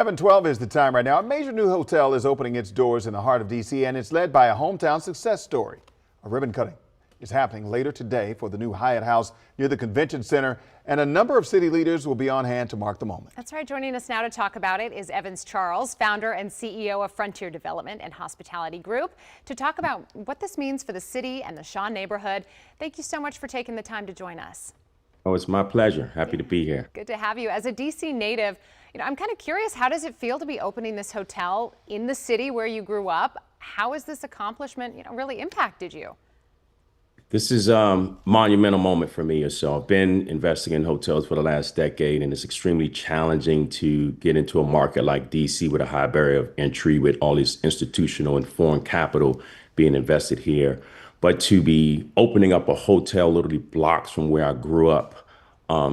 7:12 is the time right now. A major new hotel is opening its doors in the heart of D.C., and it's led by a hometown success story. A ribbon cutting is happening later today for the new Hyatt House near the Convention Center, and a number of city leaders will be on hand to mark the moment. That's right. Joining us now to talk about it is Evans Charles, founder and CEO of Frontier Development and Hospitality Group, to talk about what this means for the city and the Shaw neighborhood. Thank you so much for taking the time to join us. Oh, it's my pleasure. Happy to be here. Good to have you. As a D.C. native, I'm kind of curious, how does it feel to be opening this hotel in the city where you grew up? How has this accomplishment, really impacted you? This is a monumental moment for me. So I've been investing in hotels for the last decade, and it's extremely challenging to get into a market like DC with a high barrier of entry, with all this institutional and foreign capital being invested here. But to be opening up a hotel literally blocks from where I grew up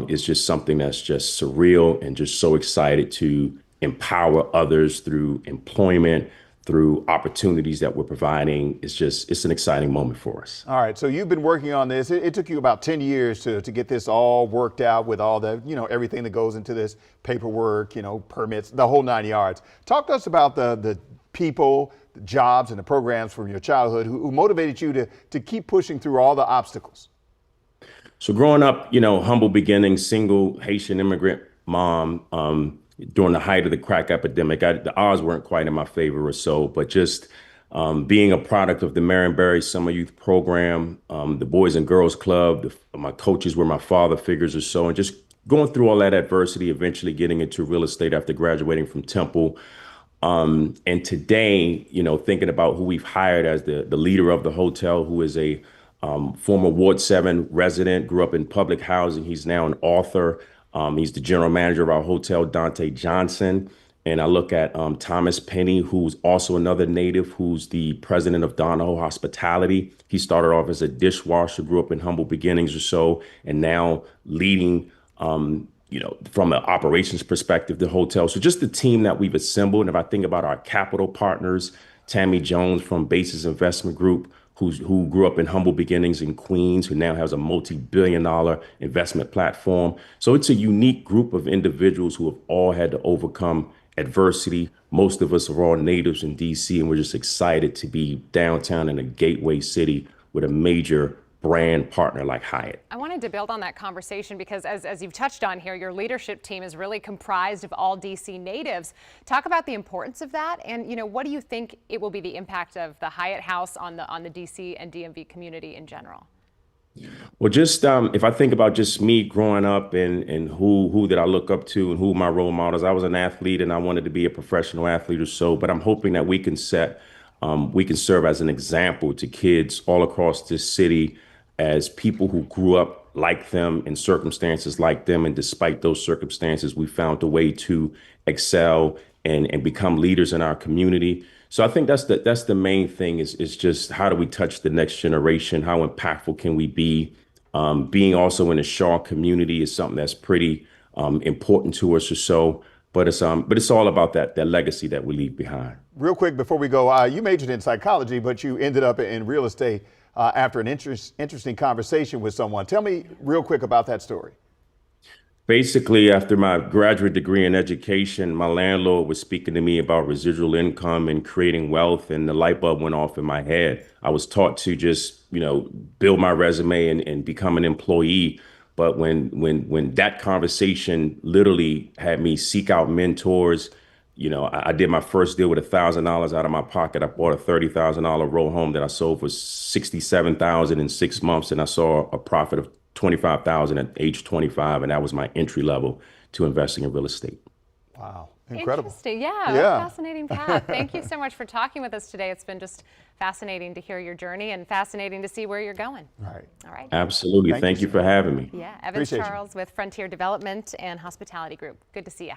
is just something that's just surreal, and just so excited to empower others through employment, through opportunities that we're providing. It's an exciting moment for us. All right, so you've been working on this. It took you about 10 years to get this all worked out with all the, everything that goes into this paperwork, permits, the whole 9 yards. Talk to us about the people, the jobs, and the programs from your childhood who motivated you to keep pushing through all the obstacles. So growing up, humble beginnings, single Haitian immigrant mom, during the height of the crack epidemic, the odds weren't quite in my favor or so, but just being a product of the Marion Summer Youth Program, the Boys and Girls Club, my coaches were my father figures or so, and just going through all that adversity, eventually getting into real estate after graduating from Temple. And today, thinking about who we've hired as the leader of the hotel, who is a former Ward 7 resident, grew up in public housing. He's now an author. He's the general manager of our hotel, Dante Johnson. And I look at Thomas Penny, who's also another native, who's the president of Donahoe Hospitality. He started off as a dishwasher, grew up in humble beginnings or so, and now leading, from an operations perspective, the hotel. So just the team that we've assembled. And if I think about our capital partners, Tammy Jones from Basis Investment Group, who grew up in humble beginnings in Queens, who now has a multi-billion-dollar investment platform. So it's a unique group of individuals who have all had to overcome adversity. Most of us are all natives in DC, and we're just excited to be downtown in a gateway city with a major brand partner like Hyatt. I wanted to build on that conversation because as you've touched on here, your leadership team is really comprised of all DC natives. Talk about the importance of that, and what do you think it will be the impact of the Hyatt House on the DC and DMV community in general? Well, just if I think about just me growing up and who did I look up to and who my role models, I was an athlete and I wanted to be a professional athlete or so, but I'm hoping that we can serve as an example to kids all across this city as people who grew up like them in circumstances like them. And despite those circumstances, we found a way to excel and become leaders in our community. So I think that's the main thing is just how do we touch the next generation? How impactful can we be? Being also in the Shaw community is something that's pretty important to us or so. But it's all about that legacy that we leave behind. Real quick before we go, you majored in psychology, but you ended up in real estate after an interesting conversation with someone. Tell me real quick about that story. Basically, after my graduate degree in education, my landlord was speaking to me about residual income and creating wealth, and the light bulb went off in my head. I was taught to just, build my resume and become an employee. But when that conversation literally had me seek out mentors, I did my first deal with $1,000 out of my pocket. I bought a $30,000 row home that I sold for $67,000 in 6 months, and I saw a profit of $25,000 at age 25, and that was my entry level to investing in real estate. Wow, incredible! Interesting, yeah. Fascinating path. Thank you so much for talking with us today. It's been just fascinating to hear your journey and fascinating to see where you're going. All right. Absolutely. Thank you for having me. Yeah, Evans Charles with Frontier Development and Hospitality Group. Good to see you.